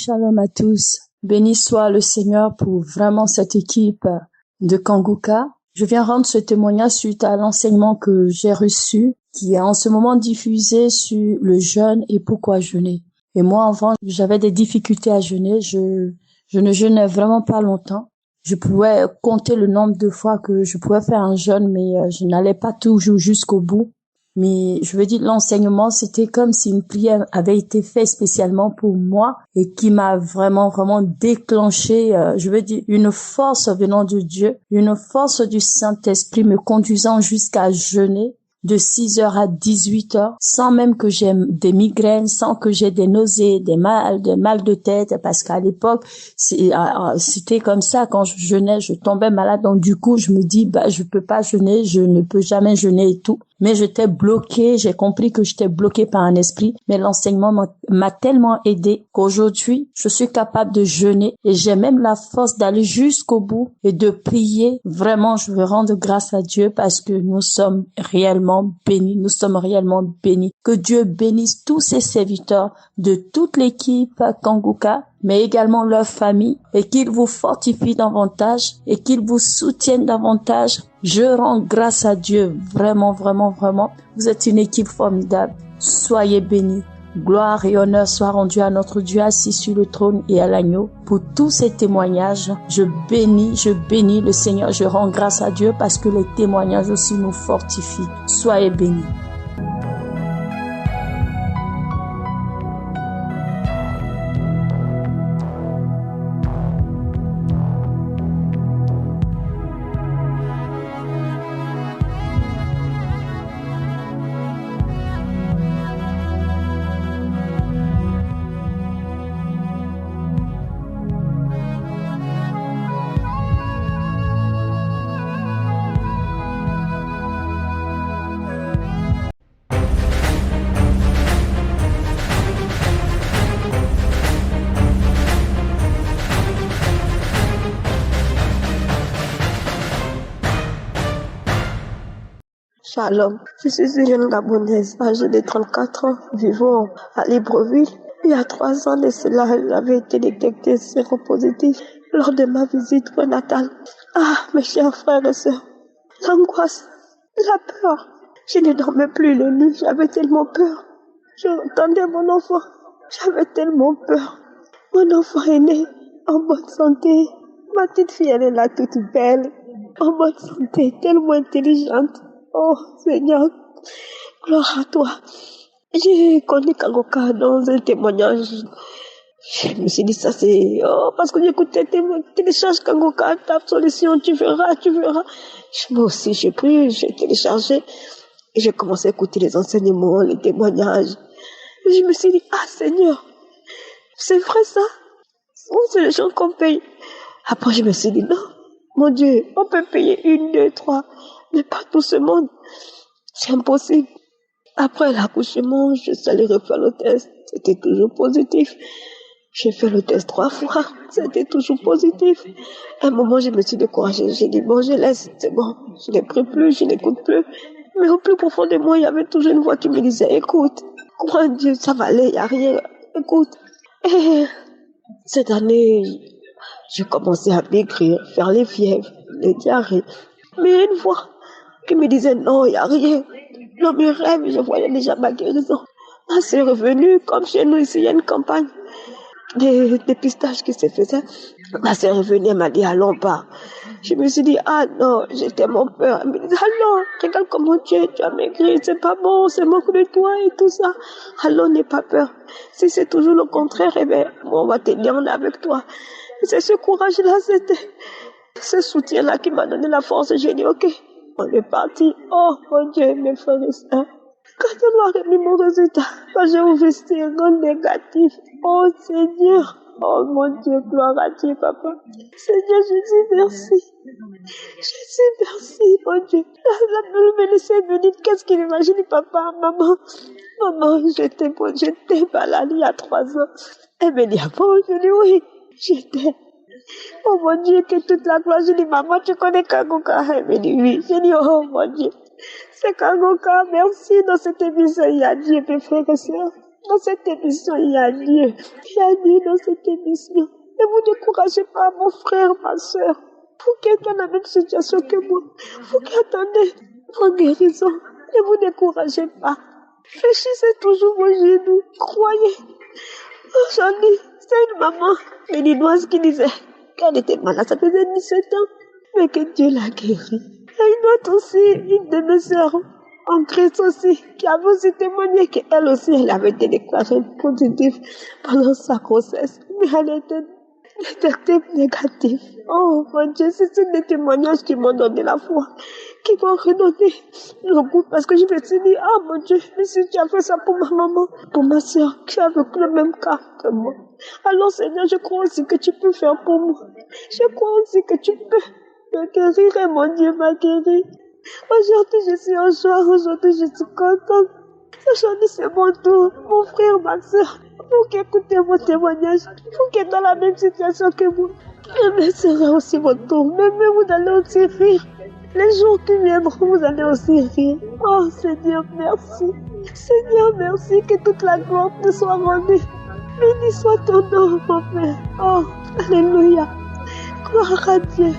Shalom à tous. Béni soit le Seigneur pour vraiment cette équipe de Kanguka. Je viens rendre ce témoignage suite à l'enseignement que j'ai reçu, qui est en ce moment diffusé sur le jeûne et pourquoi jeûner. Et moi, avant, j'avais des difficultés à jeûner. Je ne jeûnais vraiment pas longtemps. Je pouvais compter le nombre de fois que je pouvais faire un jeûne, mais je n'allais pas toujours jusqu'au bout. Mais je veux dire, l'enseignement, c'était comme si une prière avait été faite spécialement pour moi et qui m'a vraiment, vraiment déclenché, je veux dire, une force venant de Dieu, une force du Saint-Esprit me conduisant jusqu'à jeûner de 6h à 18h, sans même que j'ai des migraines, sans que j'ai des nausées, des mal de tête, parce qu'à l'époque, c'était comme ça, quand je jeûnais, je tombais malade, donc du coup, je me dis, je peux pas jeûner, je ne peux jamais jeûner et tout. Mais j'étais bloquée, j'ai compris que j'étais bloquée par un esprit, mais l'enseignement m'a tellement aidée qu'aujourd'hui, je suis capable de jeûner et j'ai même la force d'aller jusqu'au bout et de prier. Vraiment, je veux rendre grâce à Dieu parce que nous sommes réellement bénis, nous sommes réellement bénis. Que Dieu bénisse tous ses serviteurs de toute l'équipe Kanguka, mais également leur famille, et qu'il vous fortifie davantage et qu'il vous soutienne davantage. Je rends grâce à Dieu, vraiment, vraiment, vraiment. Vous êtes une équipe formidable. Soyez bénis. Gloire et honneur soient rendus à notre Dieu assis sur le trône et à l'agneau. Pour tous ces témoignages, je bénis le Seigneur. Je rends grâce à Dieu parce que les témoignages aussi nous fortifient. Soyez bénis. Shalom, je suis une jeune Gabonaise âgée de 34 ans, vivant à Libreville. Il y a 3 ans de cela, j'avais été détectée séropositive lors de ma visite prénatale. Ah, mes chers frères et sœurs, l'angoisse, la peur. Je ne dormais plus les nuits, j'avais tellement peur. Je entendais mon enfant, j'avais tellement peur. Mon enfant est né en bonne santé. Ma petite fille, elle est là toute belle, en bonne santé, tellement intelligente. Oh Seigneur, gloire à toi. J'ai connu Kanguka dans un témoignage. Je me suis dit ça c'est... Oh, parce que j'écoutais télécharge Kanguka, tape solution, tu verras. Moi aussi j'ai pris, j'ai téléchargé. Et j'ai commencé à écouter les enseignements, les témoignages. Et je me suis dit, ah Seigneur, c'est vrai ça? Où c'est les gens qu'on paye? Après je me suis dit, non, mon Dieu, on peut payer 1, 2, 3. Mais pas tout ce monde. C'est impossible. Après l'accouchement, je suis allée refaire le test. C'était toujours positif. J'ai fait le test 3 fois. C'était toujours positif. À un moment, je me suis découragée. J'ai dit, bon, je laisse. C'est bon. Je n'ai pris plus, je n'écoute plus. Mais au plus profond de moi, il y avait toujours une voix qui me disait, écoute, crois en Dieu, ça va aller, il n'y a rien. Écoute. Et cette année, j'ai commencé à maigrir, faire les fièvres, les diarrhées. Mais une voix qui me disait non, il n'y a rien. Dans mes rêves, je voyais déjà ma guérison. Là, c'est revenu, comme chez nous ici, il y a une campagne des dépistages qui se faisaient. Là, c'est revenu, elle m'a dit, allons, pas. Je me suis dit, ah non, j'ai tellement peur. Elle me dit, allons, regarde comment tu as maigri, c'est pas bon, c'est moque de toi et tout ça. Allons, n'aie pas peur. Si c'est toujours le contraire, eh bien, on va t'aider, on est avec toi. Et c'est ce courage-là, c'était ce soutien-là qui m'a donné la force. Et j'ai dit, ok. On est parti. Oh mon Dieu, mes frères et sœurs. Quand on m'a remis mon résultat, quand j'ai ouvert ce rang négatif, oh Seigneur, oh mon Dieu, gloire à Dieu, papa. Seigneur, je dis merci. Je dis merci, mon Dieu. La Bible me laissait me dire, qu'est-ce qu'il imagine, papa, maman, j'étais malade il y a 3 ans. Elle me dit, ah bon, je dis oui, j'étais. Oh mon Dieu, que toute la gloire. Je dis, maman, tu connais Kanguka? Elle me dit, oui. Je dis, oh mon Dieu, c'est Kanguka. Merci dans cette émission. Il y a Dieu, mes frères et sœurs. Dans cette émission, il y a Dieu. Il y a Dieu dans cette émission. Ne vous découragez pas, mon frère, ma soeur. Vous qui êtes dans la même situation que moi, vous qui attendez votre guérison, ne vous découragez pas. Fléchissez toujours vos genoux. Croyez. Aujourd'hui, c'est une maman béninoise qui disait qu'elle était malade, ça faisait 17 ans, mais que Dieu l'a guérie. Et une autre aussi, une de mes sœurs en Christ aussi, qui avait aussi témoigné qu'elle aussi, elle avait été déclarée positive pendant sa grossesse, mais elle était détectée négative. Oh mon Dieu, c'est des témoignages qui m'ont donné la foi, qui m'ont redonné le goût, parce que je me suis dit, ah mon Dieu, mais si tu as fait ça pour ma maman, pour ma soeur, qui a vécu le même cas que moi, alors Seigneur, je crois aussi que tu peux faire pour moi. Je crois aussi que tu peux me guérir et mon Dieu m'a guéri. Aujourd'hui, je suis en joie, aujourd'hui, je suis contente. Aujourd'hui, c'est mon tour, mon frère, ma soeur. Vous qui écoutez mon témoignage, vous qui êtes dans la même situation que moi, mais sera aussi votre tour. Même vous allez aussi rire. Les jours qui viendront, vous allez aussi rire. Oh Seigneur, merci. Seigneur, merci que toute la gloire te soit rendue. Béni soit ton nom, mon Père. Oh, alléluia. Gloire à Dieu.